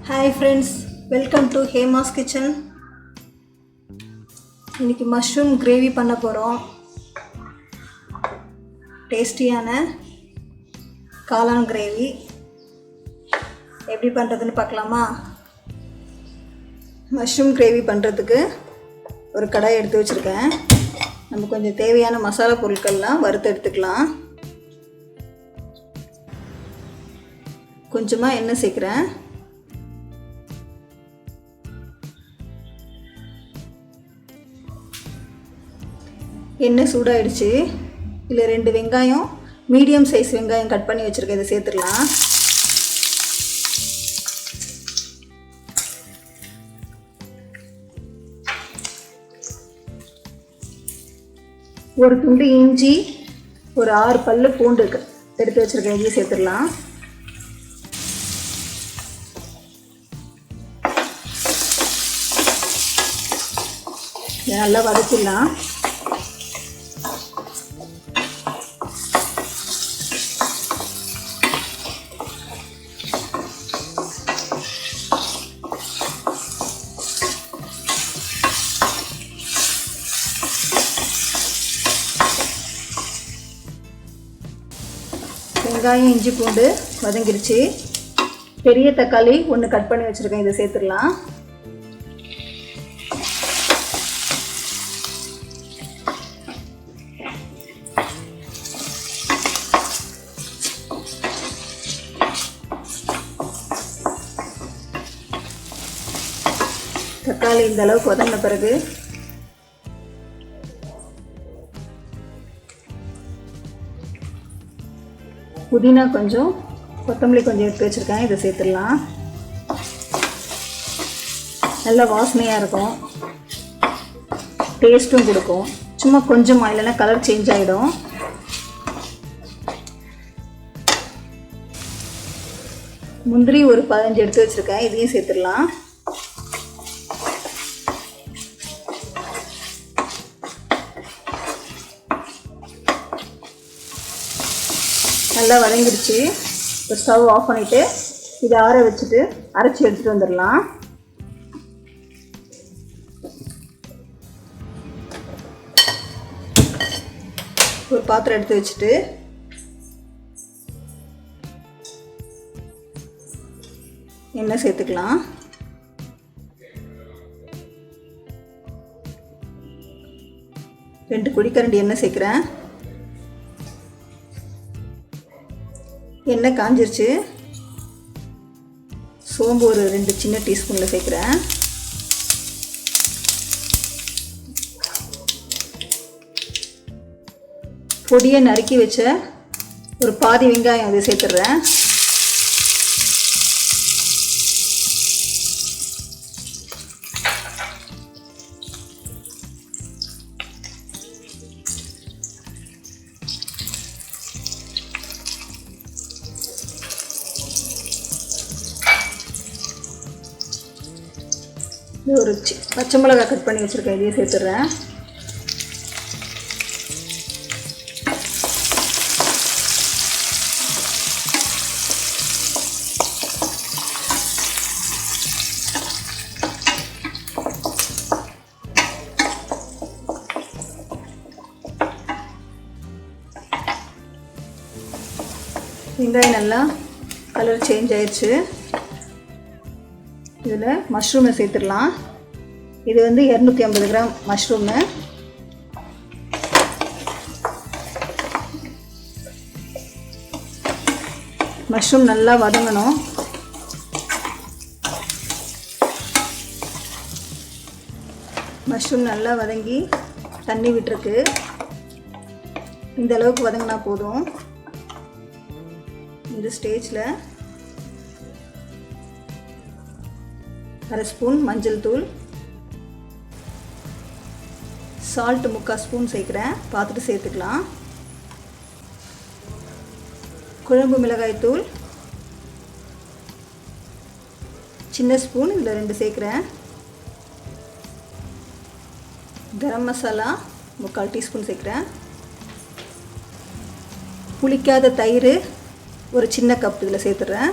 Hi friends, welcome to HEMA'S kitchen. இன்னைக்கு mushroom gravy பண்ண போறோம். டேஸ்டியான காளான் கிரேவி எப்படி பண்றதுன்னு பார்க்கலாமா? மஷ்ரூம் கிரேவி பண்றதுக்கு ஒரு கடாய் எடுத்து வச்சிருக்கேன். நம்ம கொஞ்சம் தேவையான மசாலா பொருட்கள்லாம் வறுத்து எடுத்துக்கலாம். கொஞ்சமா எண்ணெய் சேர்க்கிறேன். எண்ணெய் சூடாயிடுச்சு. இதில் 2 வெங்காயம், மீடியம் சைஸ் வெங்காயம் கட் பண்ணி வச்சுருக்கேன். இதை சேர்த்துடலாம். ஒரு துண்டு இஞ்சி, ஒரு 6 பல்லு பூண்டு எடுத்து வச்சுருக்கேன். இதையும் சேர்த்துடலாம். இதை நல்லா வதக்கிடலாம். வெங்காயம், இஞ்சி, பூண்டு வதங்கிருச்சு. பெரிய தக்காளி 1 கட் பண்ணி வச்சுருக்கேன். இதை சேர்த்துடலாம். தக்காளி இந்த அளவுக்கு வதங்கின பிறகு புதினா கொஞ்சம், கொத்தமல்லி கொஞ்சம் எடுத்து வச்சுருக்கேன். இதை சேர்த்துடலாம். நல்ல வாசனையாக இருக்கும், டேஸ்ட்டும் கொடுக்கும். சும்மா கொஞ்சமாக, இல்லைன்னா கலர் சேஞ்ச் ஆகிடும். முந்திரி ஒரு 15 எடுத்து வச்சுருக்கேன். இதையும் சேர்த்துடலாம். நல்லா வதங்கிடுச்சு. இப்போ ஸ்டவ் ஆஃப் பண்ணிவிட்டு இதை ஆற வச்சுட்டு அரைச்சி எடுத்துகிட்டு வந்துடலாம். ஒரு பாத்திரம் எடுத்து வச்சுட்டு எண்ணெய் சேர்த்துக்கலாம். ரெண்டு குழிக்கரண்டி எண்ணெய் சேர்க்குறேன். எண்ணெய் காஞ்சிருச்சு. சோம்பு ஒரு 2 சின்ன டீஸ்பூனில் சேர்க்குறேன். பொடியை நறுக்கி வச்ச ஒரு பாதி வெங்காயம் அதை சேர்த்துடுறேன். ஒரு பச்சை மிளகாய் கட் பண்ணி வச்சுருக்கேன். இதையும் சேர்த்துடுறேன். வெங்காயம் நல்லா கலர் சேஞ்ச் ஆயிடுச்சு. இதில் மஷ்ரூமை சேர்த்துடலாம். இது வந்து 250 கிராம் மஷ்ரூமு. மஷ்ரூம் நல்லா வதங்கணும். மஷ்ரூம் நல்லா வதங்கி தண்ணி விட்டுருக்கு. இந்த அளவுக்கு வதங்கினா போதும். இந்த ஸ்டேஜில் 1/2 ஸ்பூன் மஞ்சள் தூள், சால்ட் 3/4 ஸ்பூன் சேர்க்குறேன். பார்த்துட்டு சேர்த்துக்கலாம். குழம்பு மிளகாய் தூள் சின்ன ஸ்பூன், இதில் 2 சேர்க்குறேன். கரம் மசாலா 3/4 டீஸ்பூன் சேர்க்குறேன். புளிக்காத தயிர் ஒரு சின்ன கப் இதில் சேர்த்துடுறேன்.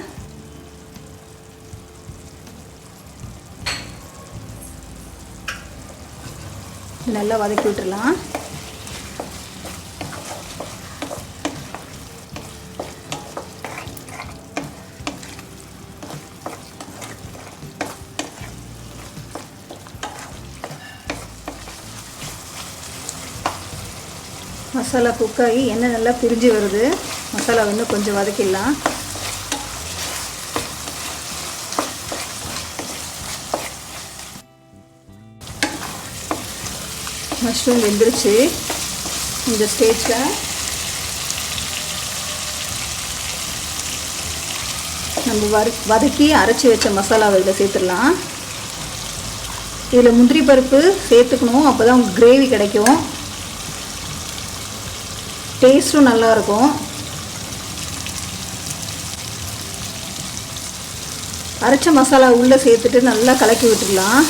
நல்லா வதக்கி விட்டுடலாம். மசாலா குக்காகி எண்ணெய் நல்லா பிரிஞ்சு வருது. மசாலா வந்து கொஞ்சம் வதக்கிடலாம். மஷ்ரூம் வெந்துருச்சு. இந்த ஸ்டேஜில் நம்ம வதக்கி அரைச்சி வச்ச மசாலாவை இதில் சேர்த்துடலாம். இதில் முந்திரி பருப்பு சேர்த்துக்கணும், அப்போ தான் கிரேவி கிடைக்கும், டேஸ்ட்டும் நல்லாயிருக்கும். அரைச்ச மசாலா உள்ளே சேர்த்துட்டு நல்லா கலக்கி விட்டுடலாம்.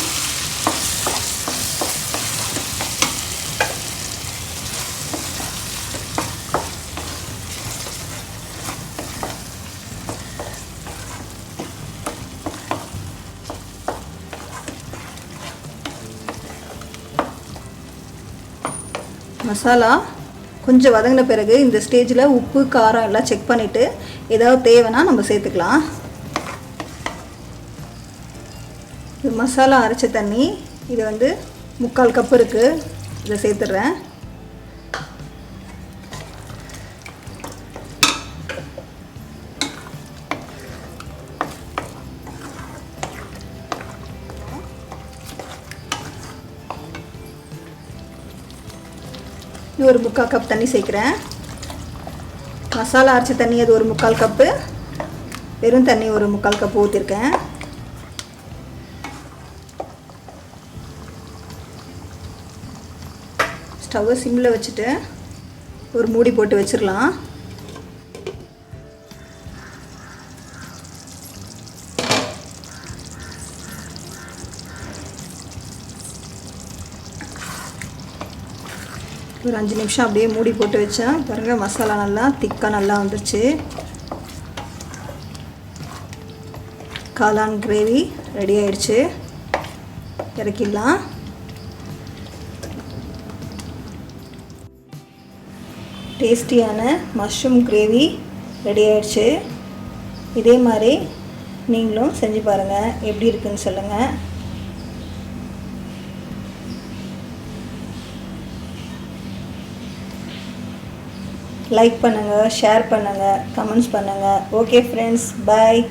மசாலா கொஞ்சம் வதங்கின பிறகு இந்த ஸ்டேஜில் உப்பு காரம் எல்லாம் செக் பண்ணிவிட்டு ஏதாவது தேவைன்னா நம்ம சேர்த்துக்கலாம். இது மசாலா அரைச்ச தண்ணி, இது வந்து 3/4 கப்பு இருக்குது, இதை சேர்த்துட்றேன். ஒரு 3/4 கப் தண்ணி சேர்க்குறேன். மசாலா அரைச்ச தண்ணி அது ஒரு 3/4 கப்பு, வெறும் தண்ணி ஒரு 3/4 கப்பு ஊற்றிருக்கேன். ஸ்டவ்வை சிம்மில் வச்சுட்டு ஒரு மூடி போட்டு வச்சிடலாம். ஒரு 5 நிமிஷம் அப்படியே மூடி போட்டு வச்சேன். பாருங்கள், மசாலா நல்லா திக்காக நல்லா வந்துருச்சு. காளான் கிரேவி ரெடி ஆயிடுச்சு. இறக்கிடலாம். டேஸ்டியான மஷ்ரூம் கிரேவி ரெடி ஆயிடுச்சு. இதே மாதிரி நீங்களும் செஞ்சு பாருங்கள், எப்படி இருக்குன்னு சொல்லுங்கள். லைக் பண்ணுங்கள், ஷேர் பண்ணுங்கள், கமெண்ட்ஸ் பண்ணுங்கள். ஓகே ஃப்ரெண்ட்ஸ், பாய்.